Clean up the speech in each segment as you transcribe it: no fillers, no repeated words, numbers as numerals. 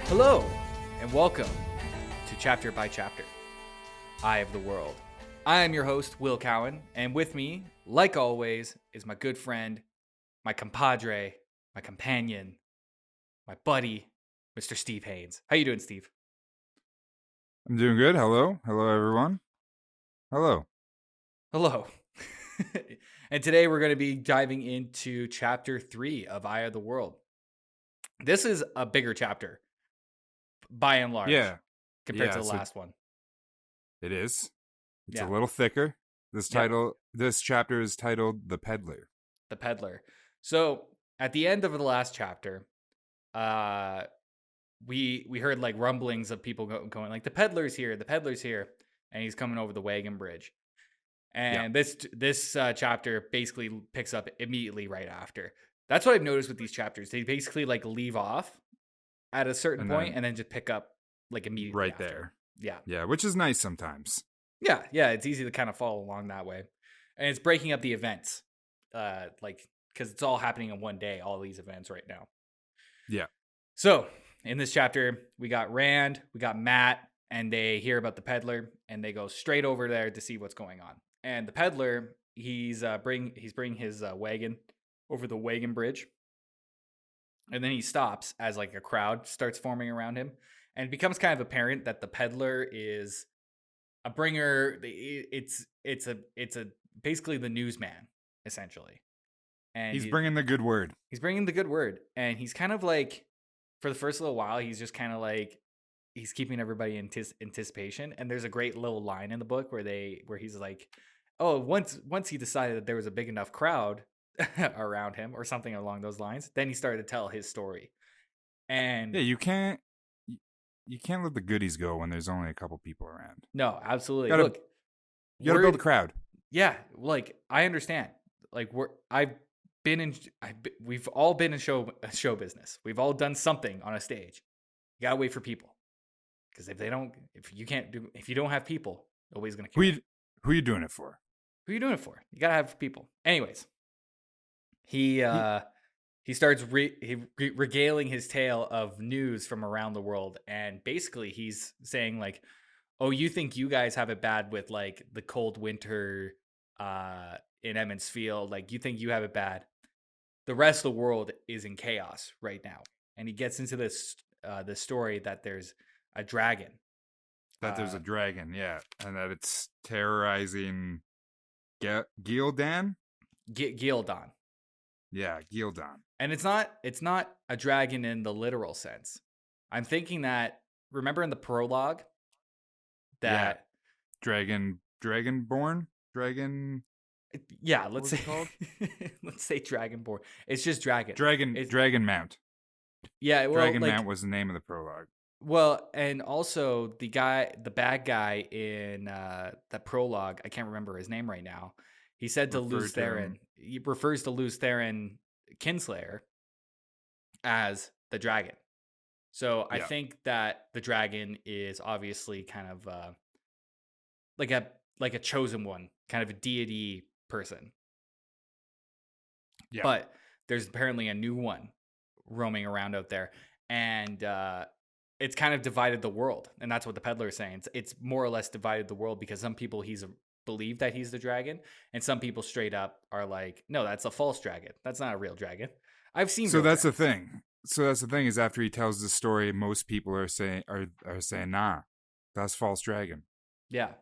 Hello, and welcome to Chapter by Chapter, Eye of the World. I am your host, Will Cowan, and with me, like always, is my good friend, my compadre, my companion, my buddy, Mr. Steve Haynes. How you doing, Steve? I'm doing good. Hello. Hello, everyone. Hello. Hello. And today we're going to be diving into Chapter 3 of Eye of the World. This is a bigger chapter, by and large, Yeah. compared Yeah, to the so last one. it is. It's Yeah. a little thicker. Yep. This chapter is titled The Peddler. The Peddler. So at the end of the last chapter, we heard like rumblings of people going like, the Peddler's here, and he's coming over the wagon bridge. Yeah. And this chapter basically picks up immediately right after. That's what I've noticed with these chapters. They basically like leave off at a certain And point then and then just pick up like immediately right after. there. Yeah. Yeah, which is nice sometimes. Yeah. It's easy to kind of follow along that way, and it's breaking up the events, because it's all happening in one day. All these events right now. Yeah. So in this chapter, we got Rand, we got Matt, and they hear about the Peddler, and they go straight over there to see what's going on. And the Peddler, he's bringing his wagon over the wagon bridge, and then he stops as like a crowd starts forming around him, and it becomes kind of apparent that the Peddler is a bringer. It's a basically the newsman essentially, and He's bringing the good word. he's bringing the good word, and he's kind of like, for the first little while, he's just kind of like he's keeping everybody in anticipation. And there's a great little line in the book where he's like, oh, once he decided that there was a big enough crowd around him or something along those lines, then he started to tell his story. And Yeah, you can't let the goodies go when there's only a couple people around. no, absolutely. You gotta, Look, you gotta build a crowd. yeah, like I understand. Like we've all been in show business. We've all done something on a stage. You gotta wait for people, because if you don't have people, nobody's gonna care. Who you doing it for? Who are you doing it for? You gotta have people. Anyways, he starts regaling his tale of news from around the world, and basically he's saying like, oh, you think you guys have it bad with like the cold winter in Emond's Field, like you think you have it bad. The rest of the world is in chaos right now. And he gets into this story that there's a dragon. There's a dragon, yeah, and that it's terrorizing Gildan. Gildan. Yeah, Gildan. And it's not a dragon in the literal sense. I'm thinking that, remember in the prologue that Dragonborn. Yeah, let's What's say it called? let's say Dragonborn. It's just dragon. Dragon Mount. Yeah, well, Dragon Mount was the name of the prologue. Well, and also the bad guy in the prologue, I can't remember his name right now. He said to Lews Therin, he refers to Lews Therin Kinslayer as the dragon. So I think that the dragon is obviously kind of like a chosen one, kind of a deity person. Yeah. But there's apparently a new one roaming around out there, and it's kind of divided the world. And that's what the Peddler is saying. It's more or less divided the world, because some people believe that he's the dragon, and some people straight up are like, no, that's a false dragon. That's not a real dragon. I've seen. So that's the thing. Is after he tells the story, most people are saying nah, that's false dragon. Yeah.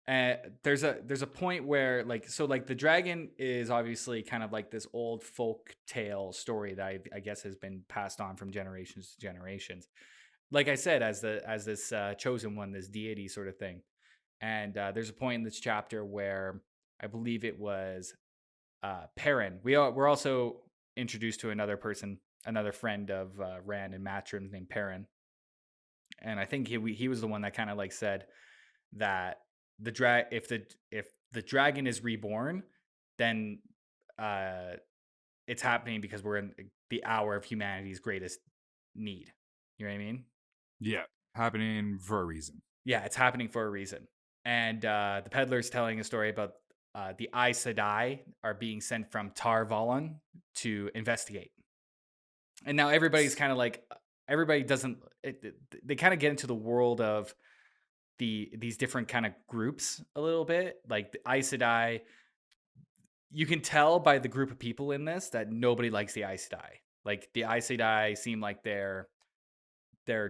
There's a point where the dragon is obviously kind of like this old folk tale story that I guess has been passed on from generations to generations. Like I said, as this chosen one, this deity sort of thing. And there's a point in this chapter where I believe it was Perrin. We're also introduced to another friend of Rand and Matrim's named Perrin. And I think he was the one that kind of like said that if the dragon is reborn, then it's happening because we're in the hour of humanity's greatest need. You know what I mean? Yeah, happening for a reason. Yeah, it's happening for a reason. And the Peddler's telling a story about the Aes Sedai are being sent from Tar Valon to investigate. And now everybody's kind of like, everybody doesn't. They kind of get into the world of these different kind of groups a little bit, like the Aes Sedai. You can tell by the group of people in this that nobody likes the Aes Sedai. Like the Aes Sedai seem like they're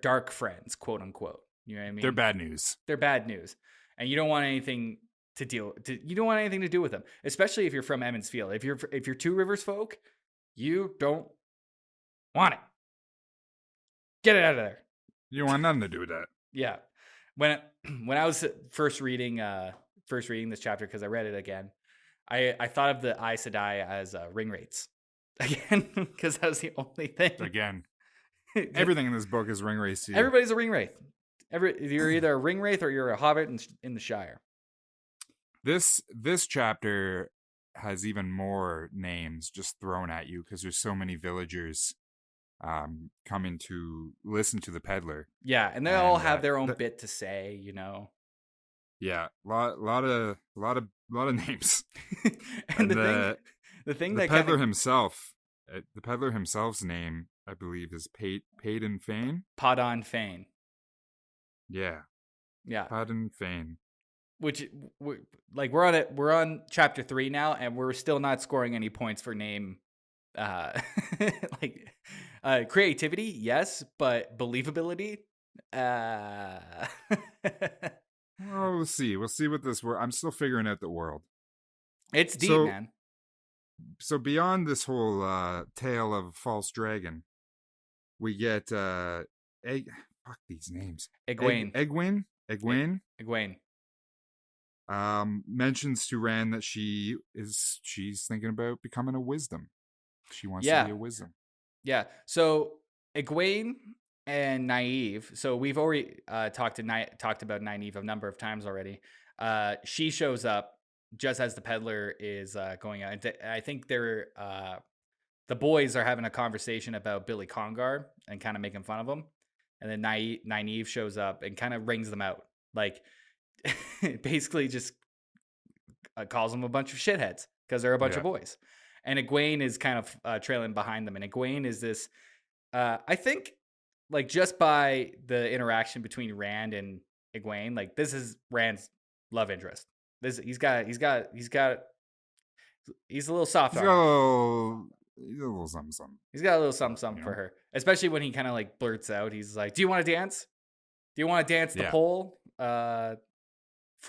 dark friends, quote unquote. You know what I They're mean? bad news. They're bad news, and you don't want anything you don't want anything to do with them, especially if you're from Emond's Field. If you're Two Rivers folk, you don't want it. Get it out of there. You want nothing to do with that. Yeah. When when I was first reading this chapter, because I read it again, I thought of the Aes Sedai as ring rates again, because that was the only thing. Again, everything in this book is ring race. Everybody's a ring wraith. You're either a ring wraith or you're a hobbit in the Shire. This chapter has even more names just thrown at you because there's so many villagers coming to listen to the peddler. Yeah, and they all have their own bit to say, you know. Yeah, lot of names. and the peddler himself, the peddler himself's name, I believe, is Paden Fane. Podon Fane. Yeah. Yeah. Podon Fane. Which, like, we're on chapter 3 now, and we're still not scoring any points for name. Like, creativity, yes, but believability. Well, we'll see. We'll see what this. I'm still figuring out the world. It's deep, man. So beyond this whole tale of false dragon, we get fuck these names. Egwene. Egwene. Egwene. Mentions to Rand that she's thinking about becoming a wisdom. She wants to be a wisdom. Yeah. So Egwene and Nynaeve. So we've already talked about Nynaeve a number of times already. She shows up just as the peddler is going out. I think they're the boys are having a conversation about Billy Congar and kind of making fun of him. And then Nynaeve shows up and kind of rings them out. Like, basically just calls them a bunch of shitheads because they're a bunch of boys. And Egwene is kind of trailing behind them. And Egwene is this, I think, like, just by the interaction between Rand and Egwene, like, this is Rand's love interest. He's a little soft on her. He's a little something. He's got a little something for her, especially when he kind of like blurts out. He's like, "Do you want to dance? Do you want to dance the pole for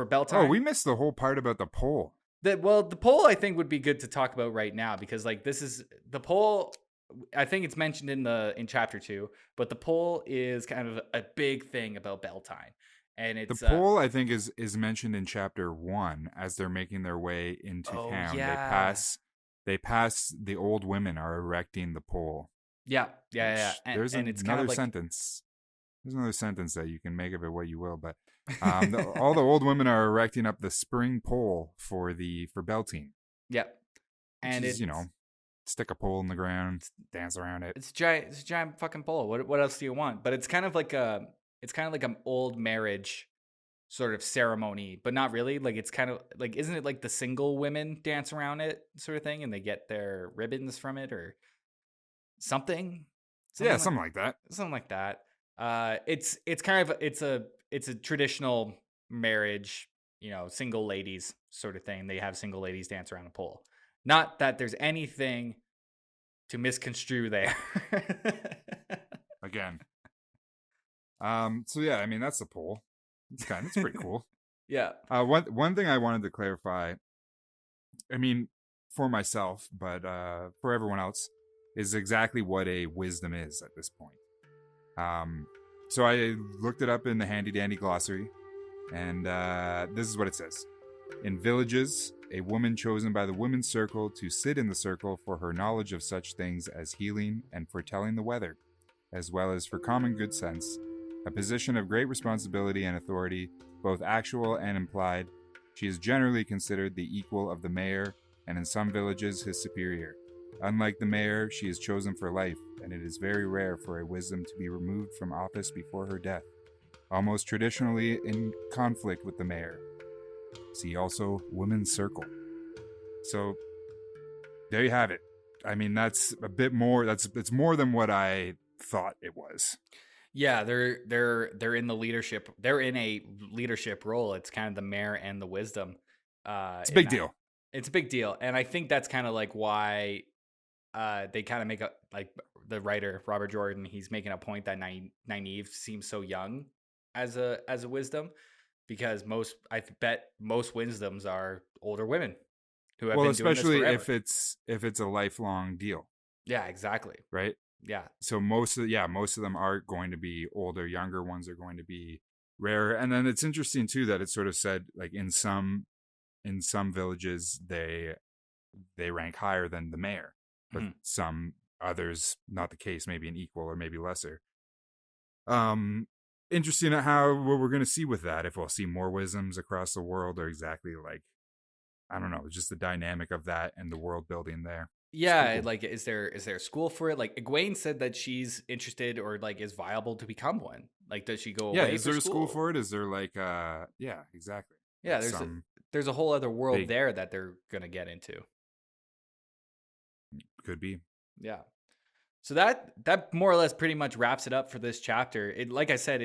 bell time?" Oh, we missed the whole part about the pole. The pole I think would be good to talk about right now because like this is the pole. I think it's mentioned in chapter 2, but the pole is kind of a big thing about Beltane. And it's the pole I think is mentioned in chapter 1 as they're making their way into town. Yeah. They pass the old women are erecting the pole. Yeah. There's it's another kind of like, sentence. There's another sentence that you can make of it what you will, but all the old women are erecting up the spring pole for Beltane. Yeah. And it's, stick a pole in the ground, dance around it. It's a giant fucking pole. What else do you want? But it's kind of like an old marriage sort of ceremony, but not really. Like it's kind of like, isn't it like the single women dance around it sort of thing and they get their ribbons from it or something? Something like that. Something like that. It's kind of it's a traditional marriage, single ladies sort of thing. They have single ladies dance around a pole. Not that there's anything to misconstrue there. Again. So yeah, I mean that's the pole. It's pretty cool. Yeah. One thing I wanted to clarify, I mean, for myself, but for everyone else, is exactly what a wisdom is at this point. So I looked it up in the handy dandy glossary, and this is what it says. In villages, a woman chosen by the women's circle to sit in the circle for her knowledge of such things as healing and foretelling the weather, as well as for common good sense, a position of great responsibility and authority, both actual and implied. She is generally considered the equal of the mayor, and in some villages his superior. Unlike the mayor, she is chosen for life, and it is very rare for a wisdom to be removed from office before her death, almost traditionally in conflict with the mayor. See also Women's Circle. So there you have it. I mean, that's a bit more. It's more than what I thought it was. Yeah, they're in the leadership. They're in a leadership role. It's kind of the mayor and the wisdom. It's a In big that. deal. It's a big deal, and I think that's kind of like why they kind of make a like the writer Robert Jordan. He's making a point that Nynaeve seems so young as a wisdom, because I bet most wisdoms are older women who have Well, been doing this especially forever. if it's a lifelong deal, Yeah, exactly. right? Yeah, So most of them are going to be older. Younger ones are going to be rarer. And then it's interesting too that it's sort of said like in some villages they rank higher than the mayor, but some others not the case, maybe an equal or maybe lesser. Interesting at what we're going to see with that, if we'll see more wisdoms across the world, or exactly like, I don't know, just the dynamic of that and the world building there. yeah. Cool. Like, is there a school for it? Like, Egwene said that she's interested or like is viable to become one. Like, does she go Yeah, away is for there a school school? for it? Is there like yeah, exactly. Yeah, Like there's a whole other world big- there that they're gonna get into. could be. Yeah. So that more or less pretty much wraps it up for this chapter. It, like I said,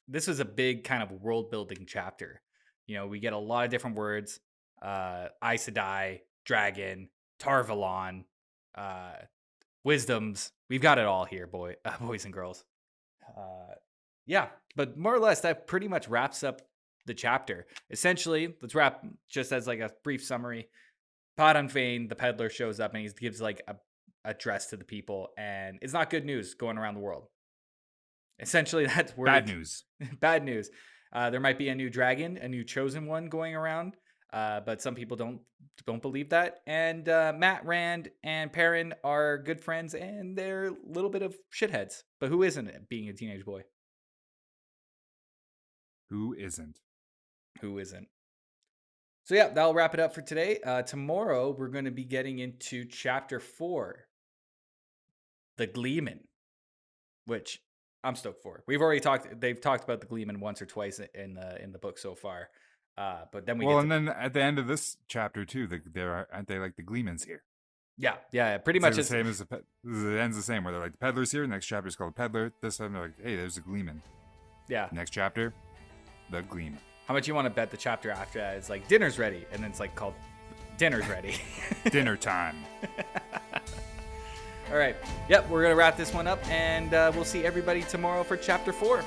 this was a big kind of world building chapter. You know, we get a lot of different words: Aes Sedai, dragon, Tarvalon, wisdoms. We've got it all here, boys and girls. Yeah, but more or less that pretty much wraps up the chapter. Essentially, let's wrap just as like a brief summary. Padan Fain, the peddler, shows up and he gives like a address to the people, and it's not good news going around the world. Essentially, that's where Bad news. Bad news. There might be a new dragon, a new chosen one going around, but some people don't believe that. And Matt, Rand, and Perrin are good friends, and they're a little bit of shitheads. But who isn't, being a teenage boy? Who isn't? Who isn't? So yeah, that'll wrap it up for today. Tomorrow we're going to be getting into chapter 4, the Gleeman, which I'm stoked for. They've talked about the Gleeman once or twice in the book so far. But then then at the end of this chapter too, aren't they like the Gleemans here? Yeah, pretty much the same as it ends the same, where they're like the Peddler's here. The next chapter is called Peddler. This time they're like, hey, there's a Gleeman. Yeah. Next chapter, the Gleeman. How much you want to bet the chapter after that is like dinner's ready, and then it's like called dinner's ready. Dinner time. All right. Yep, we're gonna wrap this one up, and we'll see everybody tomorrow for chapter 4.